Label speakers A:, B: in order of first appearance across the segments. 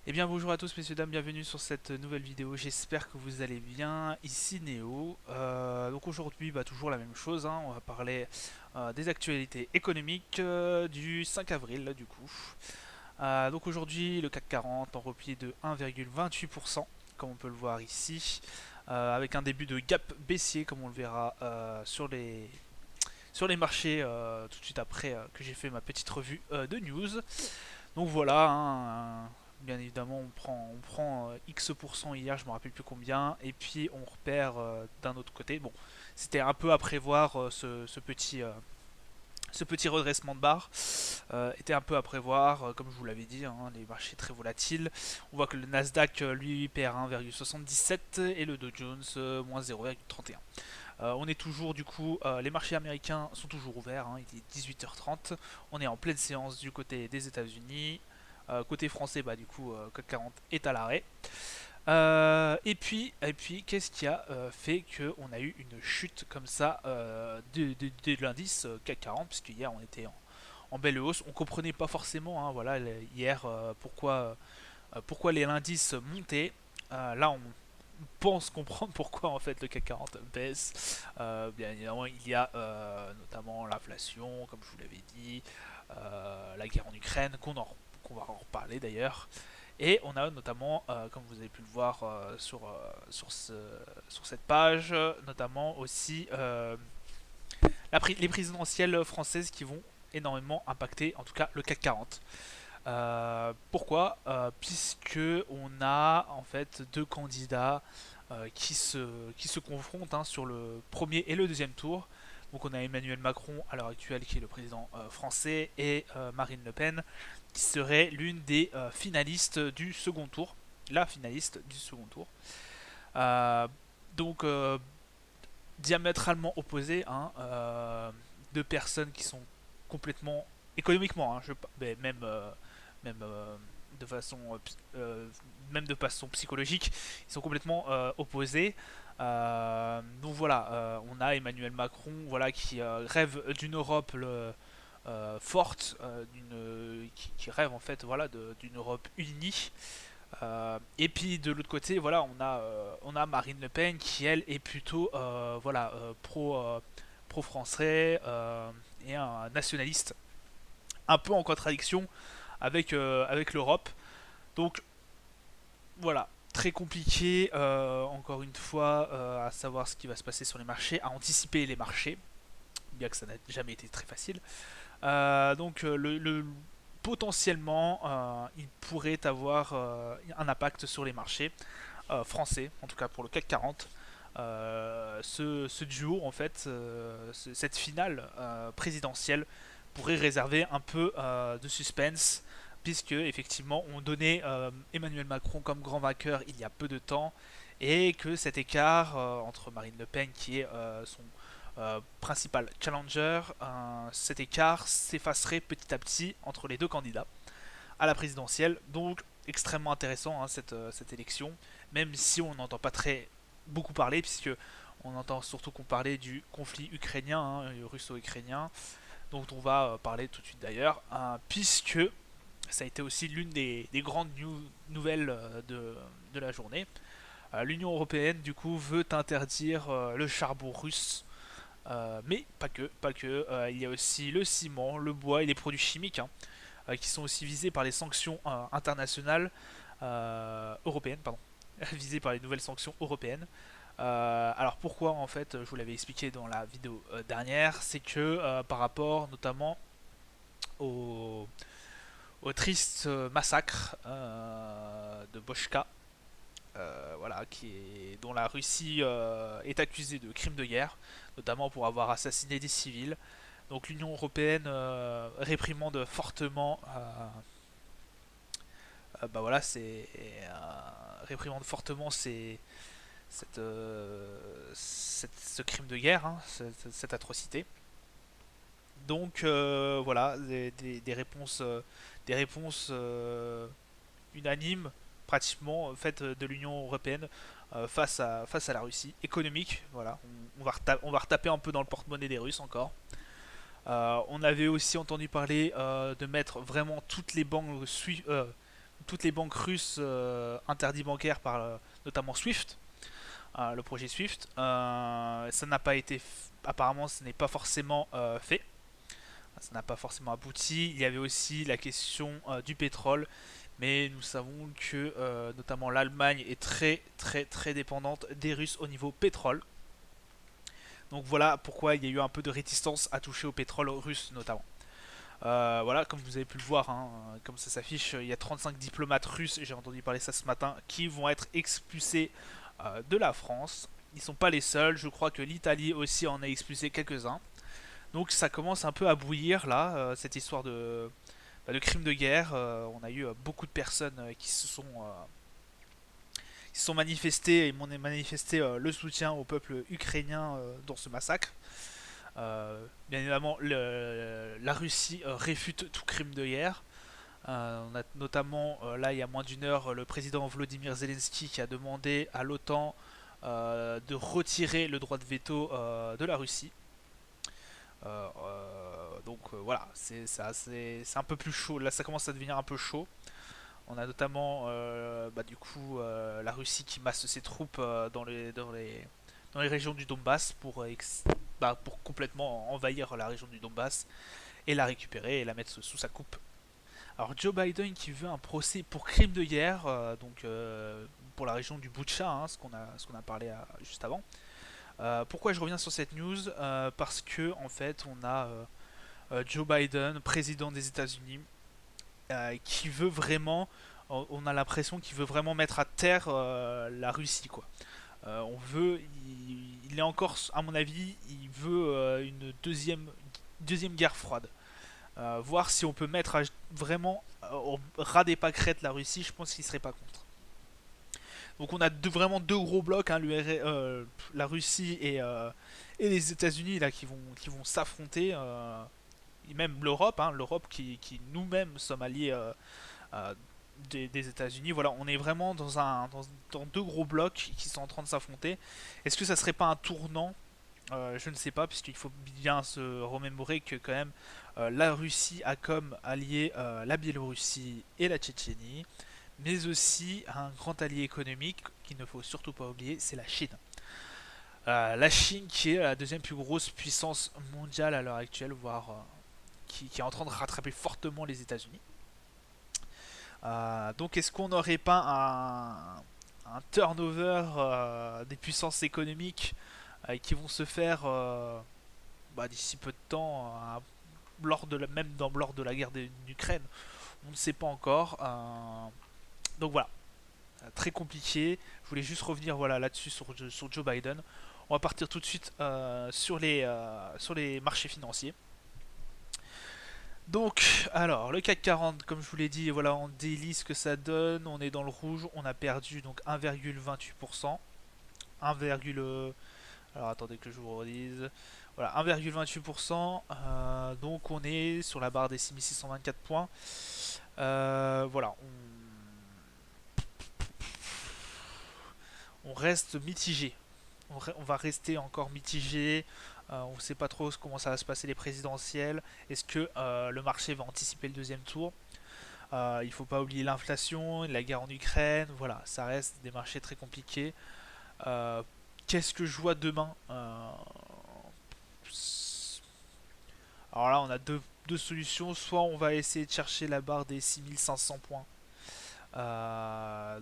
A: Eh bien bonjour à tous messieurs dames, bienvenue sur cette nouvelle vidéo, j'espère que vous allez bien, ici Néo. Donc aujourd'hui toujours la même chose, hein. On va parler des actualités économiques du 5 avril là, du coup. Donc aujourd'hui le CAC 40 en repli de 1,28% comme on peut le voir ici, avec un début de gap baissier comme on le verra sur les marchés tout de suite après que j'ai fait ma petite revue de news. Donc voilà, hein, bien évidemment on prend X% hier, je me rappelle plus combien, et puis on repère d'un autre côté. Bon, c'était un peu à prévoir ce petit redressement de barre, était un peu à prévoir, comme je vous l'avais dit, hein, les marchés très volatiles. On voit que le Nasdaq lui perd 1,77 et le Dow Jones moins 0,31. On est toujours du coup, les marchés américains sont toujours ouverts, hein, il est 18h30, on est en pleine séance du côté des États-Unis. Côté français, du coup, CAC 40 est à l'arrêt. Et puis qu'est-ce qui a fait qu'on a eu une chute comme ça de l'indice CAC 40, puisque hier on était en belle hausse. On comprenait pas forcément, hein, voilà, hier, pourquoi les indices montaient. Là, on pense comprendre pourquoi en fait le CAC 40 baisse. Bien évidemment, il y a notamment l'inflation, comme je vous l'avais dit, la guerre en Ukraine, qu'on va en reparler d'ailleurs. Et on a notamment, comme vous avez pu le voir sur cette page, notamment aussi les présidentielles françaises qui vont énormément impacter, en tout cas, le CAC 40. Pourquoi Puisque on a en fait deux candidats qui se confrontent, hein, sur le premier et le deuxième tour. Donc on a Emmanuel Macron à l'heure actuelle qui est le président français et Marine Le Pen qui serait l'une des finalistes du second tour, la finaliste du second tour. Euh, donc diamétralement opposés, hein, deux personnes qui sont complètement économiquement, hein, mais même de façon même de façon psychologique, ils sont complètement opposés. Donc voilà, on a Emmanuel Macron, voilà, qui rêve d'une Europe forte, qui rêve en fait, voilà, d'une Europe unie. Et puis de l'autre côté, voilà, on a Marine Le Pen qui elle est plutôt voilà, pro français, et un nationaliste, un peu en contradiction avec l'Europe. Donc voilà, très compliqué, encore une fois, à savoir ce qui va se passer sur les marchés, à anticiper les marchés, bien que ça n'a jamais été très facile. Potentiellement, il pourrait avoir un impact sur les marchés français, en tout cas pour le CAC 40. Ce duo, en fait, cette finale présidentielle pourrait réserver un peu de suspense, puisque effectivement on donnait Emmanuel Macron comme grand vainqueur il y a peu de temps, et que cet écart entre Marine Le Pen, qui est son principal challenger, cet écart s'effacerait petit à petit entre les deux candidats à la présidentielle. Donc extrêmement intéressant, hein, cette élection, même si on n'entend pas très beaucoup parler, puisque on entend surtout qu'on parlait du conflit ukrainien, hein, russo-ukrainien, dont on va parler tout de suite d'ailleurs, puisque ça a été aussi l'une des grandes nouvelles de la journée. L'Union européenne du coup veut interdire le charbon russe, mais pas que, pas que. Il y a aussi le ciment, le bois et les produits chimiques, hein, qui sont aussi visés par les sanctions internationales européennes, pardon, visés par les nouvelles sanctions européennes. Alors pourquoi en fait, je vous l'avais expliqué dans la vidéo dernière, c'est que par rapport notamment au, au triste massacre de Bochka, voilà, dont la Russie est accusée de crimes de guerre, notamment pour avoir assassiné des civils. Donc l'Union européenne réprimande fortement, voilà, réprimande fortement ce crime de guerre, hein, cette atrocité. Donc voilà, des réponses unanimes pratiquement faites de l'Union européenne face à la Russie économique. Voilà, on va retaper un peu dans le porte-monnaie des Russes encore. On avait aussi entendu parler de mettre vraiment toutes les banques toutes les banques russes interdites bancaires par notamment Swift, le projet Swift. Ça n'a pas été, apparemment, ce n'est pas forcément fait. Ça n'a pas forcément abouti. Il y avait aussi la question du pétrole, mais nous savons que notamment l'Allemagne est très très très dépendante des Russes au niveau pétrole. Donc voilà pourquoi il y a eu un peu de réticence à toucher au pétrole russe notamment. Voilà, comme vous avez pu le voir, hein, comme ça s'affiche, il y a 35 diplomates russes, j'ai entendu parler ça ce matin, qui vont être expulsés de la France. Ils ne sont pas les seuls, je crois que l'Italie aussi en a expulsé quelques-uns. Donc ça commence un peu à bouillir là, cette histoire de crimes de guerre. On a eu beaucoup de personnes qui se sont manifestées et m'ont manifesté le soutien au peuple ukrainien dans ce massacre. Bien évidemment, la Russie réfute tout crime de guerre. On a notamment, là, il y a moins d'une heure, le président Volodymyr Zelensky qui a demandé à l'OTAN de retirer le droit de veto de la Russie. Voilà, c'est un peu plus chaud. Là, ça commence à devenir un peu chaud. On a notamment, du coup, la Russie qui masse ses troupes dans les régions du Donbass pour complètement envahir la région du Donbass et la récupérer et la mettre sous sa coupe. Alors Joe Biden qui veut un procès pour crime de guerre, pour la région du Butcha, hein, ce qu'on a parlé juste avant. Pourquoi je reviens sur cette news? Parce que en fait on a Joe Biden, président des États-Unis, qui veut vraiment, on a l'impression qu'il veut vraiment mettre à terre la Russie quoi. On veut, il est encore, à mon avis, il veut une deuxième guerre froide. Voir si on peut mettre vraiment au ras des pâquerettes la Russie, je pense qu'il serait pas contre. Donc on a vraiment deux gros blocs, hein, la Russie et les États-Unis là qui vont s'affronter, et même l'Europe, hein, l'Europe qui nous-mêmes sommes alliés des États-Unis. Voilà, on est vraiment dans deux gros blocs qui sont en train de s'affronter. Est-ce que ça serait pas un tournant? Je ne sais pas, puisqu'il faut bien se remémorer que quand même la Russie a comme allié la Biélorussie et la Tchétchénie, mais aussi un grand allié économique qu'il ne faut surtout pas oublier, c'est la Chine. La Chine qui est la deuxième plus grosse puissance mondiale à l'heure actuelle, voire qui est en train de rattraper fortement les États-Unis. Donc est-ce qu'on n'aurait pas un turnover des puissances économiques qui vont se faire d'ici peu de temps, lors de la guerre d'Ukraine? On ne sait pas encore. Donc voilà, très compliqué. Je voulais juste revenir voilà, là-dessus sur Joe Biden. On va partir tout de suite sur les marchés financiers. Donc, alors, le CAC 40, comme je vous l'ai dit, voilà, on délit ce que ça donne. On est dans le rouge, on a perdu donc 1,28%. 1, alors attendez que je vous redise. Voilà, 1,28%. Donc on est sur la barre des 6624 points. Voilà, on reste mitigé. On va rester encore mitigé. On ne sait pas trop comment ça va se passer les présidentielles. Est-ce que le marché va anticiper le deuxième tour? Il ne faut pas oublier l'inflation, la guerre en Ukraine. Voilà, ça reste des marchés très compliqués. Euh, Qu'est-ce que je vois demain? Alors là, on a deux solutions. Soit on va essayer de chercher la barre des 6500 points. Euh,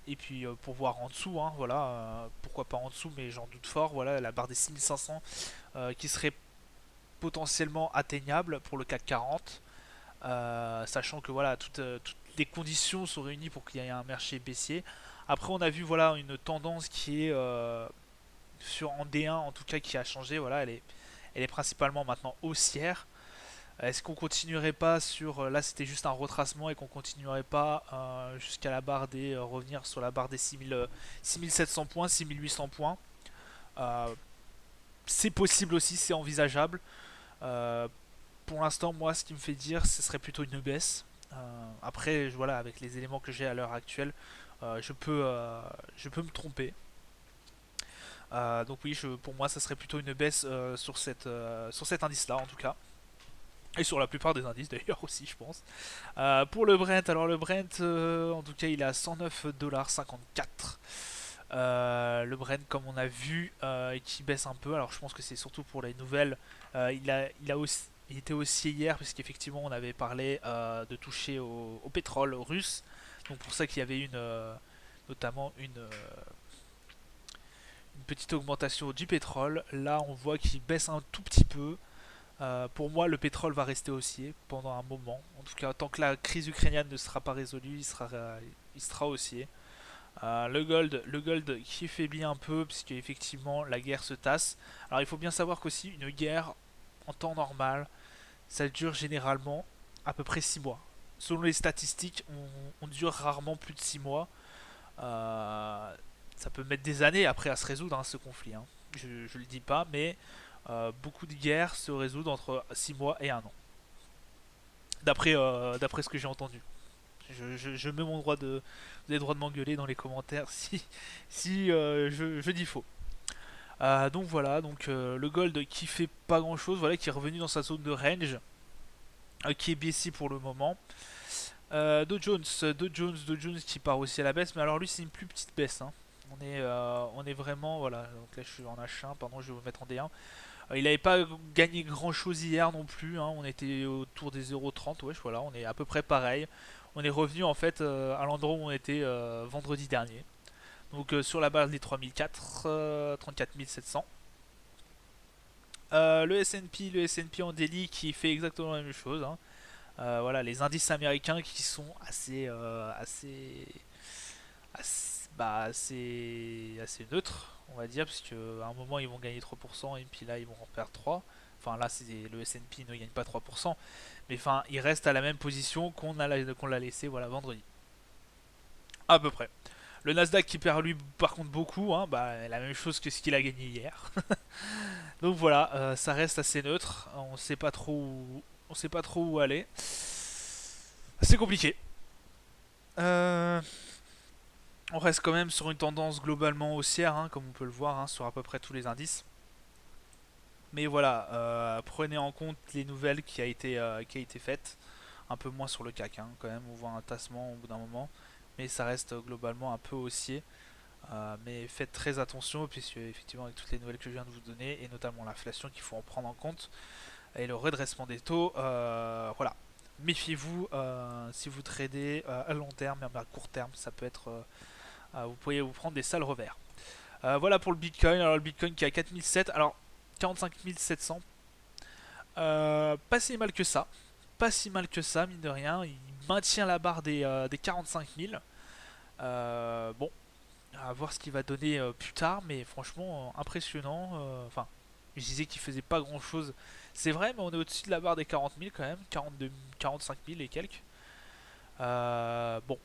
A: et puis pour voir en dessous, hein, voilà, pourquoi pas en dessous, mais j'en doute fort. Voilà, la barre des 6500 qui serait potentiellement atteignable pour le CAC 40. Sachant que voilà, toutes les conditions sont réunies pour qu'il y ait un marché baissier. Après, on a vu voilà une tendance qui est en D1 en tout cas qui a changé. Voilà, elle est principalement maintenant haussière. Est-ce qu'on continuerait pas sur là c'était juste un retracement et qu'on continuerait pas jusqu'à la barre des revenir sur la barre des 6700 points, 6800 points? Euh, c'est possible aussi, c'est envisageable. Euh, pour l'instant, moi, ce qui me fait dire, ce serait plutôt une baisse. Après, voilà, avec les éléments que j'ai à l'heure actuelle, je peux me tromper. Donc oui, pour moi, ça serait plutôt une baisse sur cet indice-là, en tout cas. Et sur la plupart des indices d'ailleurs aussi, je pense. Pour le Brent, alors le Brent, en tout cas, il est à 109,54$. Le Brent, comme on a vu, qui baisse un peu. Alors je pense que c'est surtout pour les nouvelles. Il était haussier hier, puisqu'effectivement on avait parlé de toucher au pétrole russe. Donc pour ça qu'il y avait notamment une petite augmentation du pétrole. Là on voit qu'il baisse un tout petit peu. Pour moi, le pétrole va rester haussier pendant un moment. En tout cas, tant que la crise ukrainienne ne sera pas résolue, il sera haussier. Le gold qui faiblit un peu, puisque effectivement la guerre se tasse. Alors il faut bien savoir qu'aussi une guerre en temps normal, ça dure généralement à peu près 6 mois. Selon les statistiques, on dure rarement plus de 6 mois. Euh, Ça peut mettre des années après à se résoudre, hein, ce conflit, hein. Je le dis pas, mais beaucoup de guerres se résoudent entre 6 mois et un an. D'après ce que j'ai entendu. Je mets mon droit de, vous avez le droit de m'engueuler dans les commentaires si je dis faux. Donc voilà, donc le gold qui fait pas grand chose, voilà, qui est revenu dans sa zone de range, qui est baissier pour le moment. Dow Jones qui part aussi à la baisse, mais alors lui c'est une plus petite baisse, hein. On est vraiment, voilà, donc là je suis en H1, pardon, je vais vous mettre en D1. Il n'avait pas gagné grand chose hier non plus, hein. On était autour des 0,30, wesh, voilà, on est à peu près pareil. On est revenu en fait à l'endroit où on était vendredi dernier. Donc sur la base des 3004, 34 700. Le S&P en daily qui fait exactement la même chose, hein. Voilà, les indices américains qui sont assez neutres, on va dire, parce qu'à un moment ils vont gagner 3% et puis là ils vont en perdre 3. Enfin là le S&P ne gagne pas 3%, mais enfin il reste à la même position qu'on l'a laissé, voilà, vendredi. À peu près. Le Nasdaq qui perd lui par contre beaucoup, hein, bah, la même chose que ce qu'il a gagné hier. Donc voilà, ça reste assez neutre, on sait pas trop où aller. C'est compliqué. Euh, on reste quand même sur une tendance globalement haussière, hein, comme on peut le voir, hein, sur à peu près tous les indices. Mais voilà, prenez en compte les nouvelles qui a été faites. Un peu moins sur le CAC, hein, quand même, on voit un tassement au bout d'un moment. Mais ça reste globalement un peu haussier. Mais faites très attention, puisque effectivement avec toutes les nouvelles que je viens de vous donner, et notamment l'inflation qu'il faut en prendre en compte, et le redressement des taux, voilà. Méfiez-vous si vous tradez à long terme, même à court terme, ça peut être, vous pourriez vous prendre des sales revers. Voilà pour le Bitcoin. Alors le Bitcoin qui est à 4007, alors 45 700, pas si mal que ça. Pas si mal que ça, mine de rien. Il maintient la barre des 45 000. Bon, à voir ce qu'il va donner plus tard, mais franchement, impressionnant. Enfin, je disais qu'il faisait pas grand chose. C'est vrai, mais on est au-dessus de la barre des 40 000 quand même. 42, 45 000 et quelques. Bon,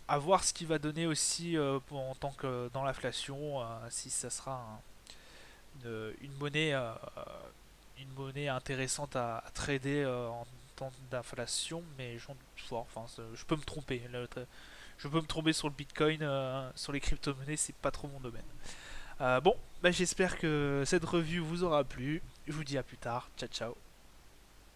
A: à voir ce qu'il va donner aussi en tant que dans l'inflation, si ça sera une monnaie intéressante à trader en temps d'inflation, mais j'en doute fort. Enfin, je peux me tromper. Je peux me tromper sur le Bitcoin, sur les crypto-monnaies, c'est pas trop mon domaine. Bon, bah, j'espère que cette revue vous aura plu. Je vous dis à plus tard. Ciao, ciao.